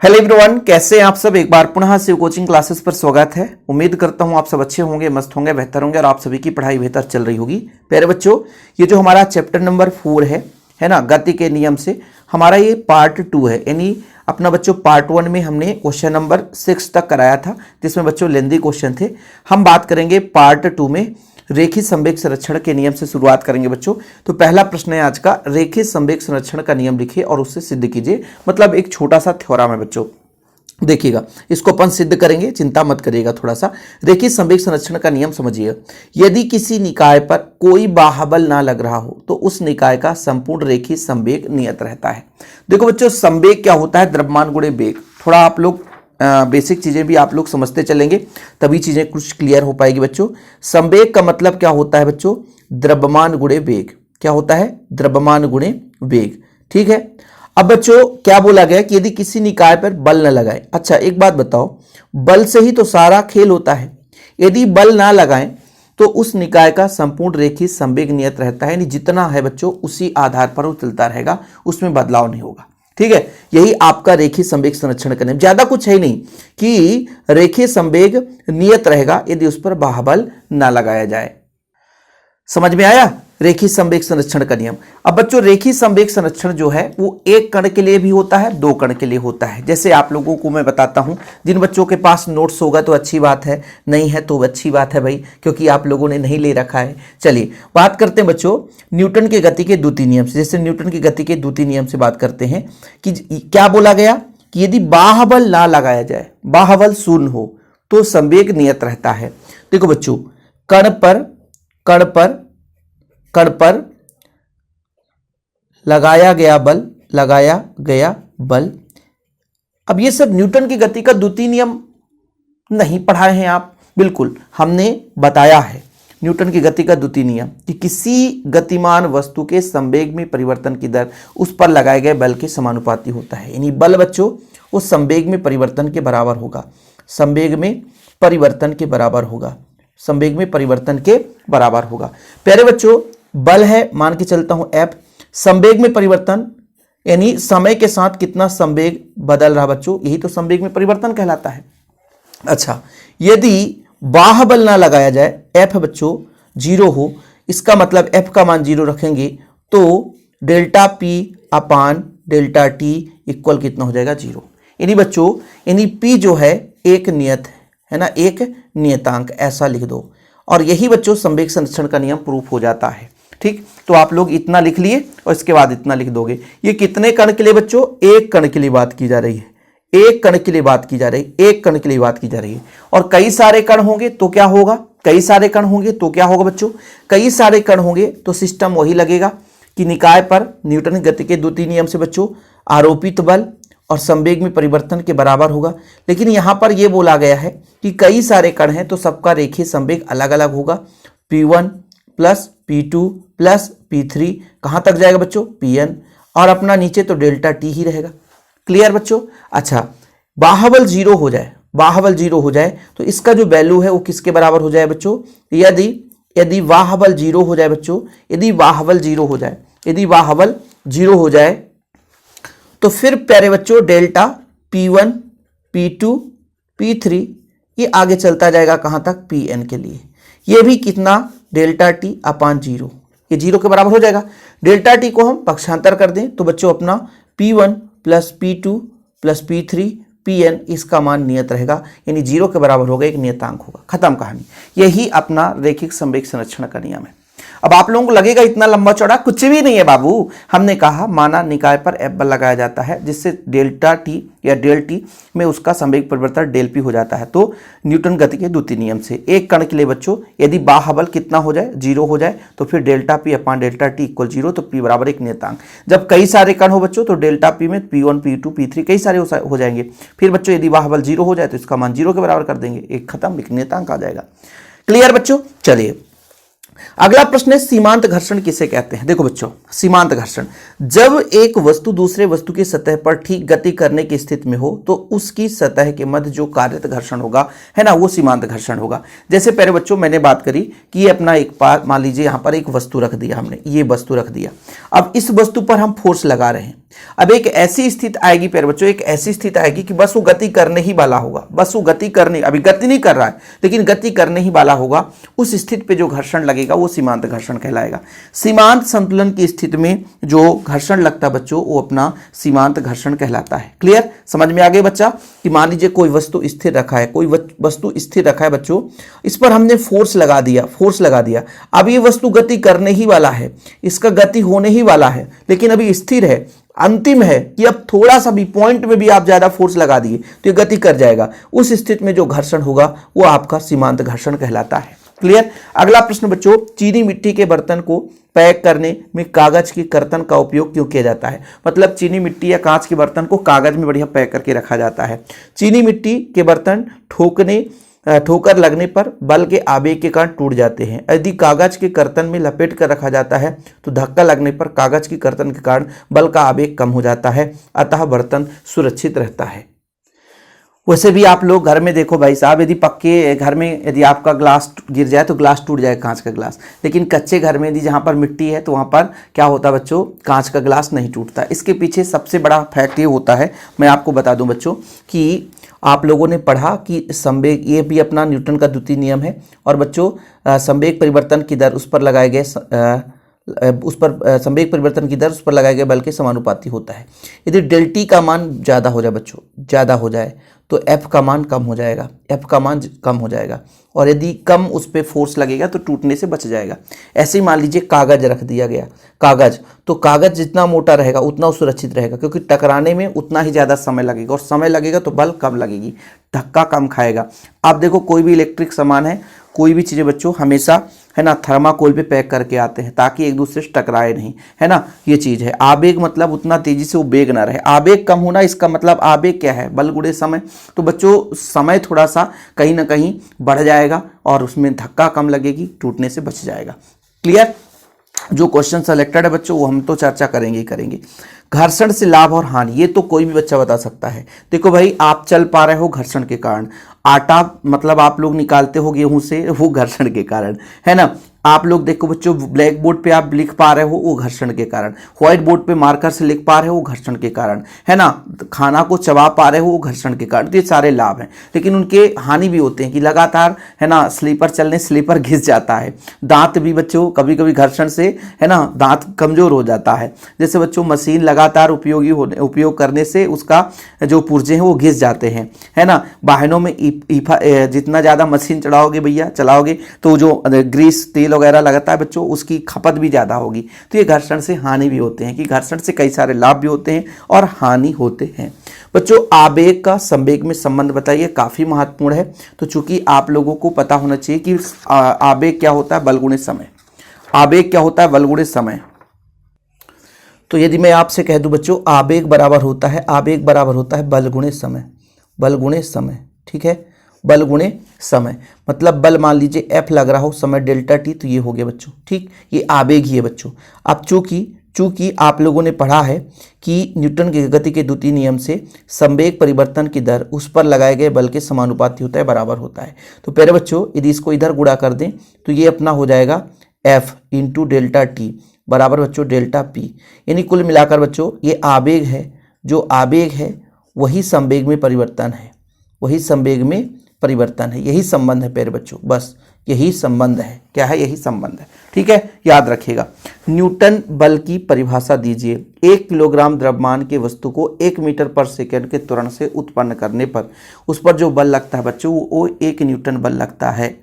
Hello everyone, कैसे हैं आप सब। एक बार पुनः शिव कोचिंग क्लासेस पर स्वागत है। उम्मीद करता हूं आप सब अच्छे होंगे, मस्त होंगे, बेहतर होंगे और आप सभी की पढ़ाई बेहतर चल रही होगी। प्यारे बच्चों, ये जो हमारा चैप्टर नंबर 4 है ना, गति के नियम से, हमारा ये पार्ट 2 है। यानी अपना बच्चों पार्ट 1 में हमने क्वेश्चन नंबर 6 तक कराया था, जिसमें बच्चों लेंदी क्वेश्चन थे। हम बात करेंगे पार्ट 2 में रेखीय संवेग संरक्षण के नियम से शुरुआत करेंगे बच्चों। तो पहला प्रश्न है आज का, रेखीय संवेग संरक्षण का नियम लिखिए और उससे सिद्ध कीजिए। मतलब एक छोटा सा थ्योरम है बच्चों, देखिएगा, इसको अपन सिद्ध करेंगे, चिंता मत करिएगा। थोड़ा सा रेखीय संवेग संरक्षण का नियम समझिए। यदि किसी निकाय पर कोई बाह्य ना लग रहा हो तो उस निकाय का संपूर्ण रेखीय संवेग नियत रहता है। देखो बच्चों, संवेग क्या होता है? द्रव्यमान गुणे वेग। थोड़ा आप लोग बेसिक चीजें भी आप लोग समझते चलेंगे, तभी चीजें कुछ क्लियर हो पाएगी बच्चों। संवेग का मतलब क्या होता है बच्चों? द्रव्यमान गुणे वेग। क्या होता है? द्रव्यमान गुणे वेग। ठीक है। अब बच्चों क्या बोला गया कि यदि किसी निकाय पर बल न लगाए। अच्छा एक बात बताओ, बल से ही तो सारा खेल होता है। यदि बल ना लगाएं तो उस निकाय का संपूर्ण रेखीय संवेग नियत रहता है। यानी जितना है बच्चों उसी आधार पर वो चलता रहेगा, उसमें बदलाव नहीं होगा। ठीक है, यही आपका रेखीय संवेग संरक्षण का नियम। ज्यादा कुछ है ही नहीं कि रेखीय संवेग नियत रहेगा यदि उस पर बाह्य बल ना लगाया जाए। समझ में आया रेखीय संवेग संरक्षण का नियम। अब बच्चों रेखीय संवेग संरक्षण जो है वो एक कण के लिए भी होता है, दो कण के लिए होता है। जैसे आप लोगों को मैं बताता हूं, जिन बच्चों के पास नोट्स होगा तो अच्छी बात है, नहीं है तो अच्छी बात है भाई, क्योंकि आप लोगों ने नहीं ले रखा है। चलिए बात करते हैं बच्चों न्यूटन के गति के द्वितीय नियम से। जैसे न्यूटन की गति के द्वितीय नियम से बात करते हैं कि क्या बोला गया कि यदि बाह्य बल ना लगाया जाए, बाह्य बल शून्य हो तो संवेग नियत रहता है। देखो बच्चों, कण पर लगाया गया बल। अब ये सब न्यूटन की गति का द्वितीय नियम नहीं पढ़ाए हैं आप? बिल्कुल, हमने बताया है न्यूटन की गति का द्वितीय नियम कि किसी गतिमान वस्तु के संवेग में परिवर्तन की दर उस पर लगाए गए बल के समानुपाती होता है। यानी बल बच्चों वो संवेग में परिवर्तन के बराबर होगा, संवेग में परिवर्तन के बराबर होगा, संवेग में परिवर्तन के बराबर होगा। प्यारे बच्चों, बल है, मान के चलता हूं F, संवेग में परिवर्तन यानी समय के साथ कितना संवेग बदल रहा बच्चों, यही तो संवेग में परिवर्तन कहलाता है। अच्छा, यदि बाह्य बल ना लगाया जाए, F बच्चों 0 हो, इसका मतलब F का मान 0 रखेंगे तो डेल्टा P अपान डेल्टा T इक्वल कितना हो जाएगा? 0। यानी बच्चों यानी P जो है एक नियत है ना, एक नियतांक, ऐसा लिख दो। और यही बच्चों संवेग संरक्षण का नियम प्रूफ हो जाता है। ठीक, तो आप लोग इतना लिख लिए और इसके बाद इतना लिख दोगे। ये कितने कण के लिए बच्चों? एक कण के लिए बात की जा रही है, एक कण के लिए बात की जा रही है, एक कण के लिए बात की जा रही है। और कई सारे कण होंगे तो क्या होगा? कई सारे कण होंगे तो क्या होगा बच्चों? कई सारे कण होंगे तो सिस्टम वही लगेगा कि निकाय पर न्यूटन की गति के द्वितीय नियम से बच्चों आरोपित बल और संवेग में परिवर्तन के बराबर होगा। लेकिन यहां पर यह बोला गया है कि कई सारे कण हैं तो सबका रेखीय संवेग अलग अलग होगा। P1 plus P2 plus P3 कहां तक जाएगा बच्चों? Pn, और अपना नीचे तो डेल्टा T ही रहेगा। क्लियर बच्चों? अच्छा, बाह्य बल 0 हो जाए, बाह्य बल 0 हो जाए तो इसका जो वैल्यू है वो किसके बराबर हो जाए बच्चों? यदि बाह्य बल 0 हो जाए बच्चों, यदि बाह्य बल 0 हो जाए, यदि बाह्य बल 0 हो जाए तो फिर प्यारे बच्चों डेल्टा P1 P2 P3 ये आगे चलता जाएगा कहां तक? Pn के लिए। ये भी कितना? डेल्टा T अपान 0, ये 0 के बराबर हो जाएगा। डेल्टा T को हम पक्षांतर कर दें तो बच्चों अपना P1 plus P2 plus P3 Pn इसका मान नियत रहेगा, यानी 0 के बराबर होगा, एक नियतांक होगा। खत्म कहानी। यही अपना रेखिक संवेग संरक्षण का नियम है। अब आप लोगों को लगेगा इतना लंबा चौड़ा, कुछ भी नहीं है बाबू। हमने कहा माना निकाय पर F बल लगाया जाता है जिससे डेल्टा T या डेल T में उसका संवेग परिवर्तन डेल P हो जाता है। तो न्यूटन गति के द्वितीय नियम से एक कण के लिए बच्चों यदि बाह्य बल कितना हो जाए? 0 हो जाए तो फिर डेल्टा P अपान डेल्टा T इक्वल 0, तो P बराबर एक नियतांक। जब कई सारे कण हो बच्चों तो डेल्टा P में P1 P2 P3 कई सारे हो जाएंगे। फिर बच्चों यदि बाह्य बल 0 हो जाए तो इसका मान 0 के बराबर कर देंगे, एक खत्म, एक नियतांक आ जाएगा। क्लियर बच्चों? चलिए अगला प्रश्न है सीमांत घर्षण किसे कहते हैं। देखो बच्चों, सीमांत घर्षण, जब एक वस्तु दूसरे वस्तु की सतह पर ठीक गति करने की स्थिति में हो तो उसकी सतह के मध्य जो कार्यरत घर्षण होगा, है ना, वो सीमांत घर्षण होगा। जैसे पहले बच्चों मैंने बात करी कि ये अपना एक पार, मान लीजिए यहां पर एक वस्तु रख दिया हमने, ये वस्तु रख दिया, अब इस वस्तु पर हम फोर्स लगा रहे हैं। अब एक ऐसी स्थिति आएगी प्यारे बच्चों, एक ऐसी स्थिति आएगी कि बस वो गति करने ही वाला होगा, बस वो गति करने, अभी गति नहीं कर रहा है लेकिन गति करने ही वाला होगा, उस स्थिति पे जो घर्षण लगेगा वो सीमांत घर्षण कहलाएगा। सीमांत संतुलन की स्थिति में जो घर्षण लगता है बच्चों वो अपना सीमांत घर्षण कहलाता है। क्लियर, समझ में आ गया बच्चा कि मान लीजिए कोई वस्तु स्थिर रखा है, कोई वस्तु स्थिर रखा है बच्चों, इस पर हमने फोर्स लगा दिया, अब ये वस्तु गति करने ही वाला है, इसका गति होने ही वाला है, लेकिन अभी स्थिर है, अंतिम है कि अब थोड़ा सा भी पॉइंट में भी आप ज्यादा फोर्स लगा दिए तो ये गति कर जाएगा। उस स्थिति में जो घर्षण होगा वो आपका सीमांत घर्षण कहलाता है। क्लियर। अगला प्रश्न बच्चों, चीनी मिट्टी के बर्तन को पैक करने में कागज की कर्तन का उपयोग क्यों किया जाता है। मतलब चीनी मिट्टी या कांच के बर्तन को कागज में बढ़िया पैक करके रखा जाता है। चीनी मिट्टी के बर्तन ठोकर लगने पर बल के आवेग के कारण टूट जाते हैं। यदि कागज के कर्तन में लपेट कर रखा जाता है तो धक्का लगने पर कागज की कर्तन के कारण बल का आवेग कम हो जाता है, अतः बर्तन सुरक्षित रहता है। वैसे भी आप लोग घर में देखो भाई साहब, यदि पक्के घर में यदि आपका ग्लास गिर जाए तो ग्लास टूट जाए, कांच का ग्लास, लेकिन कच्चे घर में यदि जहाँ पर मिट्टी है तो वहाँ पर क्या होता है बच्चों, कांच का ग्लास नहीं टूटता। इसके पीछे सबसे बड़ा फैक्ट ये होता है, मैं आपको बता दूं बच्चों कि आप लोगों ने पढ़ा कि संवेग, ये भी अपना न्यूटन का द्वितीय नियम है, और बच्चों संवेग परिवर्तन की दर उस पर लगाए गए संवेग परिवर्तन की दर उस पर लगाए गए बल के समानुपाती होता है। यदि डेल टी का मान ज़्यादा हो जाए बच्चों, ज़्यादा हो जाए तो एफ का मान कम हो जाएगा, एफ का मान कम हो जाएगा, और यदि कम उस पर फोर्स लगेगा तो टूटने से बच जाएगा। ऐसे ही मान लीजिए कागज रख दिया गया, कागज, तो कागज जितना मोटा रहेगा उतना सुरक्षित रहेगा, क्योंकि टकराने में उतना ही ज़्यादा समय लगेगा, और समय लगेगा तो बल कम लगेगी, धक्का कम खाएगा। आप देखो कोई भी इलेक्ट्रिक सामान है, कोई भी चीज़ें बच्चों हमेशा, है ना, थर्माकोल पे पैक करके आते हैं ताकि एक दूसरे से टकराए नहीं, है ना, ये चीज़ है। आवेग मतलब उतना तेजी से वो बेग ना रहे, आवेग कम होना, इसका मतलब आवेग क्या है, बल गुणे समय। तो बच्चों समय थोड़ा सा कहीं ना कहीं बढ़ जाएगा और उसमें धक्का कम लगेगी, टूटने से बच जाएगा। क्लियर। जो क्वेश्चन सेलेक्टेड है बच्चों वो हम तो चर्चा करेंगे ही करेंगे। घर्षण से लाभ और हानि, ये तो कोई भी बच्चा बता सकता है। देखो भाई, आप चल पा रहे हो घर्षण के कारण, आटा मतलब आप लोग निकालते हो गेहूं से, वो घर्षण के कारण, है ना। आप लोग देखो बच्चों, ब्लैक बोर्ड पे आप लिख पा रहे हो वो घर्षण के कारण, व्हाइट बोर्ड पे मार्कर से लिख पा रहे हो वो घर्षण के कारण, है ना। खाना को चबा पा रहे हो वो घर्षण के कारण। तो ये सारे लाभ हैं, लेकिन उनके हानि भी होते हैं कि लगातार, है ना, स्लीपर चलने स्लीपर घिस जाता है। दांत भी बच्चों कभी कभी घर्षण से, है ना, दांत कमजोर हो जाता है। जैसे बच्चों मशीन लगातार उपयोग करने से उसका जो पुर्जे हैं वो घिस जाते हैं, है ना। वाहनों में जितना ज़्यादा मशीन चलाओगे तो जो ग्रीस तेल वगैरह लगता है बच्चों, उसकी खपत भी ज़्यादा होगी। तो ये घर्षण से हानि भी होते हैं, कि घर्षण से कई सारे लाभ भी होते हैं और हानि होते हैं। बच्चों आवेग का संवेग में संबंध बताइए, काफ़ी महत्वपूर्ण है। तो चूंकि आप लोगों को पता होना चाहिए कि आवेग क्या होता है, बल गुणे समय। आवेग क्या होता है, बल गुणे समय। तो यदि मैं आपसे कह दूं बच्चों, आवेग बराबर होता है बल गुणे समय, बल गुणे समय, ठीक है, बल गुणे समय। मतलब बल मान लीजिए F लग रहा हो, समय डेल्टा टी, तो ये हो गया बच्चों, ठीक, ये आवेग ही है बच्चों। अब चूंकि आप लोगों ने पढ़ा है कि न्यूटन की गति के द्वितीय नियम से संवेग परिवर्तन की दर उस पर लगाए गए बल के समानुपाती होता है, बराबर होता है। तो पहले बच्चों यदि इसको इधर गुणा कर दें तो ये अपना हो जाएगा F इंटू डेल्टा टी बराबर बच्चों डेल्टा पी। यानी कुल मिलाकर बच्चों ये आवेग है, जो आवेग है वही संवेग में परिवर्तन है, वही संवेग में परिवर्तन है। यही संबंध है प्यारे बच्चों, बस यही संबंध है। क्या है, यही संबंध है, ठीक है, याद रखिएगा। न्यूटन बल की परिभाषा दीजिए। 1 किलोग्राम द्रव्यमान के वस्तु को 1 मीटर पर सेकंड के त्वरण से उत्पन्न करने पर उस पर जो बल लगता है बच्चों वो 1 न्यूटन बल लगता है।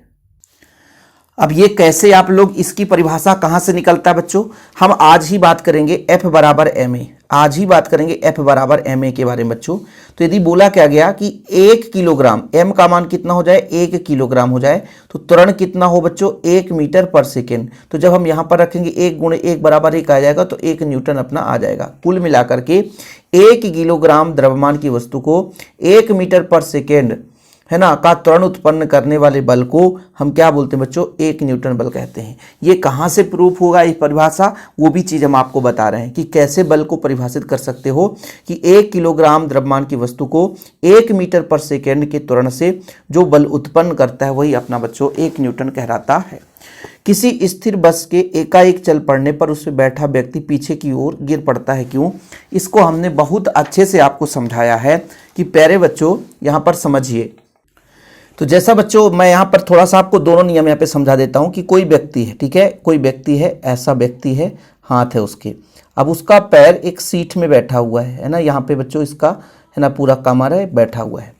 अब ये कैसे, आप लोग इसकी परिभाषा कहाँ से निकलता है बच्चों, हम आज ही बात करेंगे F बराबर ma, आज ही बात करेंगे F बराबर ma के बारे में बच्चों। तो यदि बोला क्या गया कि 1 किलोग्राम, m का मान कितना हो जाए, 1 किलोग्राम हो जाए, तो त्वरण कितना हो बच्चों, 1 मीटर पर सेकेंड। तो जब हम यहाँ पर रखेंगे 1 गुणे 1 बराबर 1 आ जाएगा, तो 1 न्यूटन अपना आ जाएगा। कुल मिलाकर के 1 किलोग्राम द्रव्यमान की वस्तु को 1 मीटर पर सेकेंड है ना, का त्वरण उत्पन्न करने वाले बल को हम क्या बोलते हैं बच्चों, 1 न्यूटन बल कहते हैं। ये कहाँ से प्रूफ होगा ये परिभाषा, वो भी चीज़ हम आपको बता रहे हैं कि कैसे बल को परिभाषित कर सकते हो कि 1 किलोग्राम द्रव्यमान की वस्तु को 1 मीटर पर सेकेंड के त्वरण से जो बल उत्पन्न करता है वही अपना बच्चों 1 न्यूटन कहलाता है। किसी स्थिर बस के एकाएक चल पड़ने पर उसमें बैठा व्यक्ति पीछे की ओर गिर पड़ता है, क्यों? इसको हमने बहुत अच्छे से आपको समझाया है कि प्यारे बच्चों यहाँ पर समझिए। तो जैसा बच्चों मैं यहाँ पर थोड़ा सा आपको दोनों नियम यहाँ पे समझा देता हूँ कि कोई व्यक्ति है, ठीक है, कोई व्यक्ति है, ऐसा व्यक्ति है, हाथ है उसके, अब उसका पैर एक सीट में बैठा हुआ है ना, यहाँ पे बच्चों इसका है ना पूरा कमर है, बैठा हुआ है।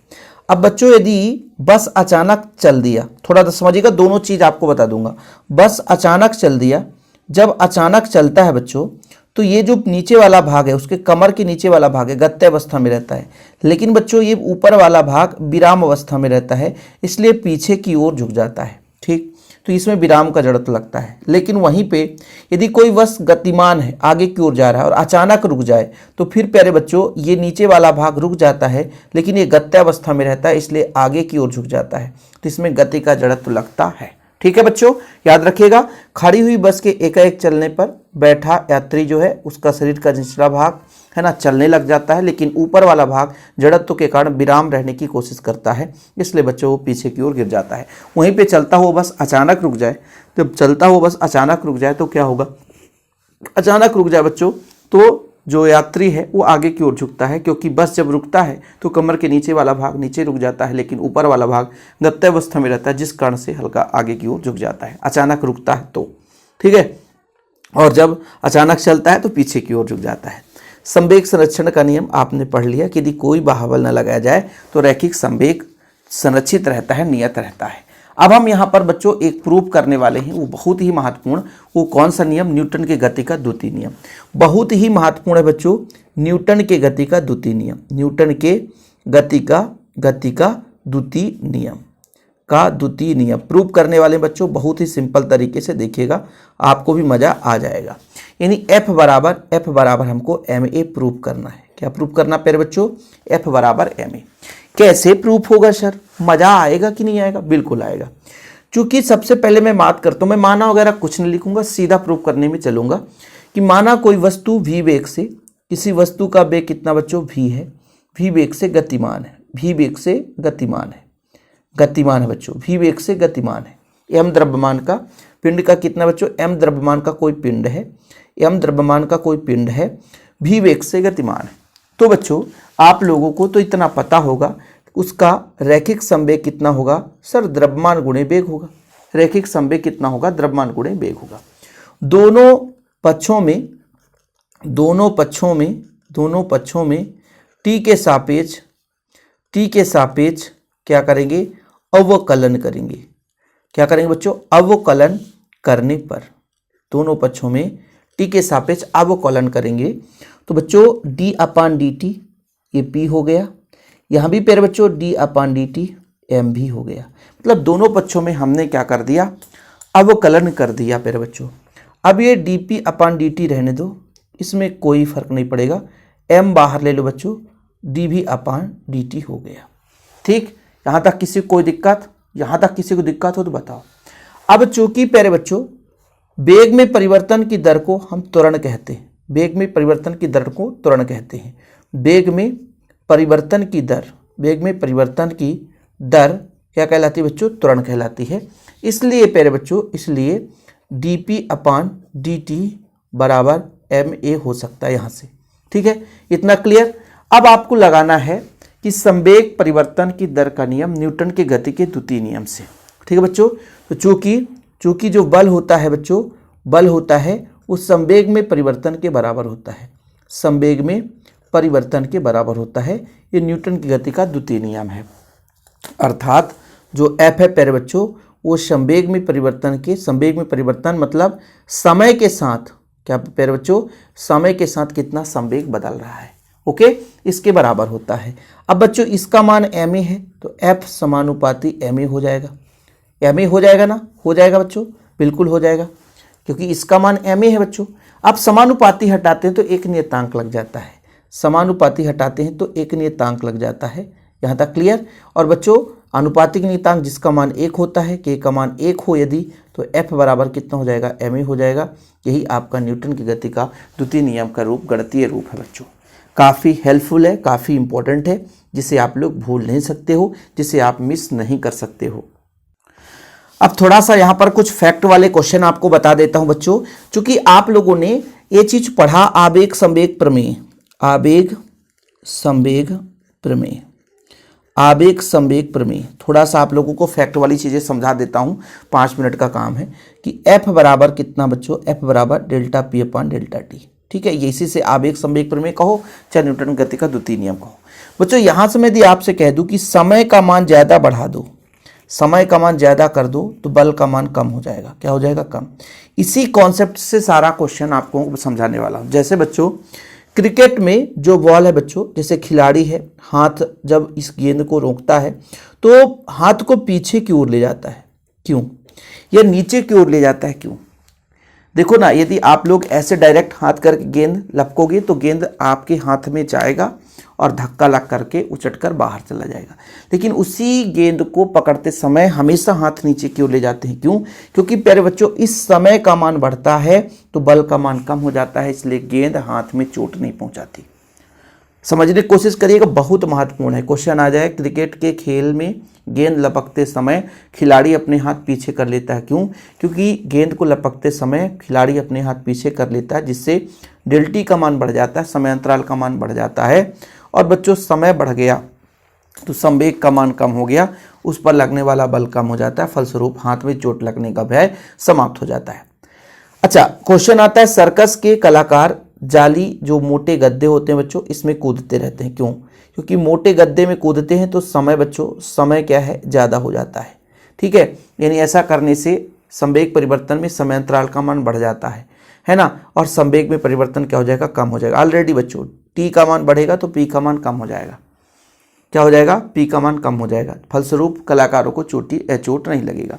अब बच्चों यदि बस अचानक चल दिया, थोड़ा सा समझिएगा, दोनों चीज़ आपको बता दूंगा। बस अचानक चल दिया, जब अचानक चलता है बच्चों तो ये जो नीचे वाला भाग है, उसके कमर के नीचे वाला भाग है गत्य अवस्था में रहता है, लेकिन बच्चों ये ऊपर वाला भाग विराम अवस्था में रहता है, इसलिए पीछे की ओर झुक जाता है। ठीक, तो इसमें विराम का जड़त्व लगता है। लेकिन वहीं पे यदि कोई वस्तु गतिमान है, आगे की ओर जा रहा है और अचानक रुक जाए तो फिर प्यारे बच्चों ये नीचे वाला भाग रुक जाता है, लेकिन ये गत्यावस्था में रहता है, इसलिए आगे की ओर झुक जाता है, तो इसमें गति का जड़त्व लगता है। ठीक है बच्चों, याद रखिएगा। खड़ी हुई बस के एकाएक चलने पर बैठा यात्री जो है उसका शरीर का निचला भाग है ना चलने लग जाता है, लेकिन ऊपर वाला भाग जड़त्व के कारण विराम रहने की कोशिश करता है, इसलिए बच्चों वो पीछे की ओर गिर जाता है। वहीं पे चलता हुआ बस अचानक रुक जाए, जब चलता हुआ बस अचानक रुक जाए तो क्या होगा, अचानक रुक जाए बच्चों तो जो यात्री है वो आगे की ओर झुकता है, क्योंकि बस जब रुकता है तो कमर के नीचे वाला भाग नीचे रुक जाता है, लेकिन ऊपर वाला भाग गत्यावस्था में रहता है, जिस कारण से हल्का आगे की ओर झुक जाता है, अचानक रुकता है तो। ठीक है, और जब अचानक चलता है तो पीछे की ओर झुक जाता है। संवेग संरक्षण का नियम आपने पढ़ लिया कि यदि कोई बाहुबल न लगाया जाए तो रैखिक संवेग संरक्षित रहता है, नियत रहता है। अब हम यहाँ पर बच्चों एक प्रूफ करने वाले हैं, वो बहुत ही महत्वपूर्ण, वो कौन सा नियम, न्यूटन के गति का द्वितीय नियम। बहुत ही महत्वपूर्ण है बच्चों, न्यूटन के गति का द्वितीय नियम, न्यूटन के गति का द्वितीय नियम का द्वितीय नियम प्रूव करने वाले बच्चों बहुत ही सिंपल तरीके से देखिएगा, आपको भी मजा आ जाएगा। यानी F बराबर हमको ma प्रूव करना है। क्या प्रूव करना प्यारे बच्चों, F बराबर ma। कैसे प्रूफ होगा सर, मजा आएगा कि नहीं आएगा? बिल्कुल आएगा। चूंकि सबसे पहले मैं बात करता हूँ, मैं माना वगैरह कुछ नहीं लिखूंगा, सीधा प्रूफ करने में चलूंगा कि माना कोई वस्तु v वेग से, किसी वस्तु का वेग कितना बच्चों v है, v वेग से गतिमान है, v वेग से गतिमान है बच्चों, v वेग से गतिमान है। m द्रव्यमान का, पिंड का कितना बच्चों, m द्रव्यमान का कोई पिंड है, m द्रव्यमान का कोई पिंड है, v वेग से गतिमान है। तो बच्चों आप लोगों को तो इतना पता होगा उसका रैखिक संवेग कितना होगा सर, द्रव्यमान गुणे वेग होगा। रैखिक संवेग कितना होगा, द्रव्यमान गुणे वेग होगा। दोनों पक्षों में t के सापेक्ष क्या करेंगे, अवकलन करेंगे। क्या करेंगे बच्चों, अवकलन करने पर दोनों पक्षों में t के सापेक्ष अवकलन करेंगे तो बच्चों d/dt ये p हो गया, यहाँ भी प्यारे बच्चों d/dt m भी हो गया। मतलब दोनों पक्षों में हमने क्या कर दिया, अवकलन कर दिया प्यारे बच्चों। अब ये dp/dt रहने दो, इसमें कोई फर्क नहीं पड़ेगा, m बाहर ले लो बच्चों, dv/dt हो गया। ठीक, यहाँ तक किसी को कोई दिक्कत, यहाँ तक किसी को दिक्कत हो तो बताओ। अब चूंकि प्यारे बच्चों वेग में परिवर्तन की दर को हम त्वरण कहते हैं, वेग में परिवर्तन की दर को त्वरण कहते हैं। वेग में परिवर्तन की दर क्या कहलाती है बच्चों, त्वरण कहलाती है। इसलिए प्यारे बच्चों, इसलिए dp/dt बराबर ma हो सकता है यहाँ से। ठीक है, इतना क्लियर। अब आपको लगाना है कि संवेग परिवर्तन की दर का नियम न्यूटन के गति के द्वितीय नियम से। ठीक है बच्चों, तो चूंकि जो बल होता है बच्चों, बल होता है वो संवेग में परिवर्तन के बराबर होता है, संवेग में परिवर्तन के बराबर होता है। ये न्यूटन की गति का द्वितीय नियम है। अर्थात जो F है प्यारे बच्चों वो संवेग में परिवर्तन मतलब समय के साथ, क्या प्यारे बच्चों, समय के साथ कितना संवेग बदल रहा है, ओके, इसके बराबर होता है। अब बच्चों इसका मान ma है तो F समानुपाती ma हो जाएगा। ma हो जाएगा ना, हो जाएगा बच्चों, बिल्कुल हो जाएगा, क्योंकि इसका मान ma है बच्चों। आप समानुपाती हटाते हैं तो एक नियतांक लग जाता है, समानुपाती हटाते हैं तो एक नियतांक लग जाता है। यहाँ तक क्लियर। और बच्चों अनुपातिक नियतांक जिसका मान 1 होता है, k का मान 1 हो यदि, तो F बराबर कितना हो जाएगा, ma हो जाएगा। यही आपका न्यूटन की गति का द्वितीय नियम का रूप, गणितीय रूप है बच्चों। काफ़ी हेल्पफुल है, काफ़ी इंपॉर्टेंट है, जिसे आप लोग भूल नहीं सकते हो, जिसे आप मिस नहीं कर सकते हो। अब थोड़ा सा यहाँ पर कुछ फैक्ट वाले क्वेश्चन आपको बता देता हूँ बच्चों, क्योंकि आप लोगों ने ये चीज़ पढ़ा, आवेग संवेग प्रमेय, आवेग संवेग प्रमेय, आवेग संवेग प्रमेय। थोड़ा सा आप लोगों को फैक्ट वाली चीज़ें समझा देता हूँ, 5 मिनट का काम है, कि F बराबर कितना बच्चों, F बराबर delta P upon delta T। ठीक है, ये इसी से आवेग संवेग प्रमेय कहो, चाहे न्यूटन गति का द्वितीय नियम कहो। बच्चों यहाँ से मैं यदि आपसे कह दूँ कि समय का मान ज़्यादा बढ़ा दो, समय का मान ज़्यादा कर दो, तो बल का मान कम हो जाएगा। क्या हो जाएगा, कम। इसी कॉन्सेप्ट से सारा क्वेश्चन आपको समझाने वाला हूँ। जैसे बच्चों क्रिकेट में जो बॉल है बच्चों, जैसे खिलाड़ी है, हाथ जब इस गेंद को रोकता है तो हाथ को पीछे की ओर ले जाता है, क्यों? या नीचे की ओर ले जाता है, क्यों? देखो ना, यदि आप लोग ऐसे डायरेक्ट हाथ करके गेंद लपकोगे तो गेंद आपके हाथ में जाएगा और धक्का लग करके उचटकर बाहर चला जाएगा। लेकिन उसी गेंद को पकड़ते समय हमेशा हाथ नीचे की ओर ले जाते हैं, क्यों? क्योंकि प्यारे बच्चों, इस समय का मान बढ़ता है तो बल का मान कम हो जाता है, इसलिए गेंद हाथ में चोट नहीं पहुंचाती। समझने की कोशिश करिएगा, बहुत महत्वपूर्ण है। क्वेश्चन आ जाए, क्रिकेट के खेल में गेंद लपकते समय खिलाड़ी अपने हाथ पीछे कर लेता है, क्यों? क्योंकि गेंद को लपकते समय खिलाड़ी अपने हाथ पीछे कर लेता है, जिससे डेल्टी का मान बढ़ जाता है, समय अंतराल का मान बढ़ जाता है। और बच्चों समय बढ़ गया तो संवेग का मान कम हो गया, उस पर लगने वाला बल कम हो जाता है, फलस्वरूप हाथ में चोट लगने का भय समाप्त हो जाता है। अच्छा, क्वेश्चन आता है, सर्कस के कलाकार जाली जो मोटे गद्दे होते हैं बच्चों, इसमें कूदते रहते हैं, क्यों? क्योंकि मोटे गद्दे में कूदते हैं तो समय बच्चों, समय क्या है, ज़्यादा हो जाता है। ठीक है, यानी ऐसा करने से संवेग परिवर्तन में समय अंतराल का मान बढ़ जाता है ना, और संवेग में परिवर्तन क्या हो जाएगा, कम हो जाएगा। ऑलरेडी बच्चों टी का मान बढ़ेगा तो पी का मान कम हो जाएगा। क्या हो जाएगा, पी का मान कम हो जाएगा, फलस्वरूप कलाकारों को चोट नहीं लगेगा।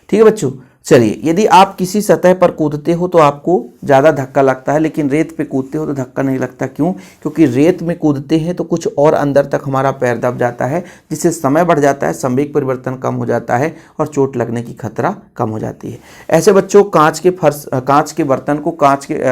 ठीक है बच्चों, चलिए, यदि आप किसी सतह पर कूदते हो तो आपको ज़्यादा धक्का लगता है, लेकिन रेत पे कूदते हो तो धक्का नहीं लगता, क्यों? क्योंकि रेत में कूदते हैं तो कुछ और अंदर तक हमारा पैर दब जाता है, जिससे समय बढ़ जाता है, संवेग परिवर्तन कम हो जाता है और चोट लगने की खतरा कम हो जाती है। ऐसे बच्चों कांच के बर्तन को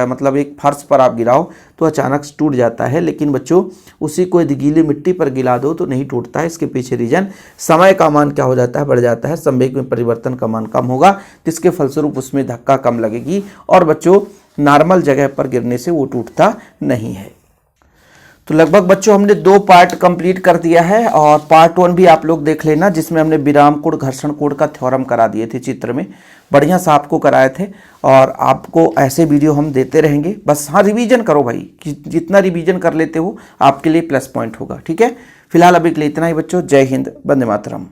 मतलब एक फर्श पर आप गिराओ तो अचानक टूट जाता है, लेकिन बच्चों उसी को यदि गीली मिट्टी पर गिरा दो तो नहीं टूटता है। इसके पीछे रीजन, समय का मान क्या हो जाता है, बढ़ जाता है, संवेग में परिवर्तन का मान कम होगा, जिसके फलस्वरूप उसमें धक्का कम लगेगी और बच्चों नॉर्मल जगह पर गिरने से वो टूटता नहीं है। तो लगभग बच्चों हमने 2 पार्ट कंप्लीट कर दिया है, और पार्ट 1 भी आप लोग देख लेना, जिसमें हमने विराम कोण घर्षण कोण का थ्योरम करा दिए थे, चित्र में बढ़िया सा आपको कराए थे। और आपको ऐसे वीडियो हम देते रहेंगे, बस हाँ रिवीजन करो भाई, जितना रिवीजन कर लेते हो आपके लिए प्लस पॉइंट होगा। ठीक है, फिलहाल अभी के लिए इतना ही बच्चों। जय हिंद, वंदे मातरम।